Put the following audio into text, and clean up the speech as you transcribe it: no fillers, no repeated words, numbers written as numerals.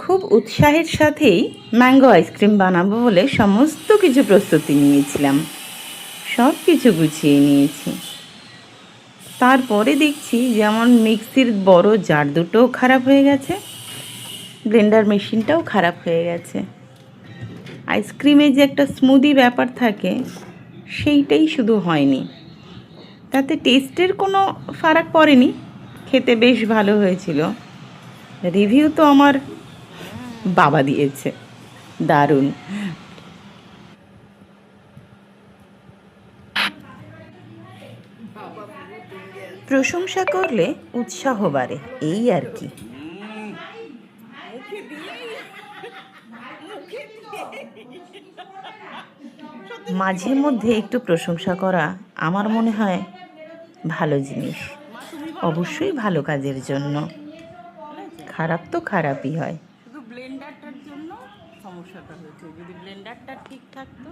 খুব উৎসাহের সাথেই ম্যাঙ্গো আইসক্রিম বানাবো বলে সমস্ত কিছু প্রস্তুতি নিয়েছিলাম, সব কিছু গুছিয়ে নিয়েছি। তারপরে দেখছি যেমন মিক্সির বড় জার দুটোও খারাপ হয়ে গেছে, ব্লেন্ডার মেশিনটাও খারাপ হয়ে গেছে। আইসক্রিমে যে একটা স্মুদি ব্যাপার থাকে সেইটাই শুধু হয়নি, তাতে টেস্টের কোনো ফারাক পড়েনি, খেতে বেশ ভালো হয়েছিল। রিভিউ তো আমার বাবা দিয়েছে, দারুণ। প্রশংসা করলে উৎসাহ বাড়ে, এই আর কি। মাঝে মধ্যে একটু প্রশংসা করা আমার মনে হয় ভালো জিনিস, অবশ্যই ভালো কাজের জন্য। খারাপ তো খারাপই হয়। শুধু ব্লেন্ডারটার জন্য সমস্যাটা হয়েছে, যদি ব্লেন্ডারটা ঠিক থাকতো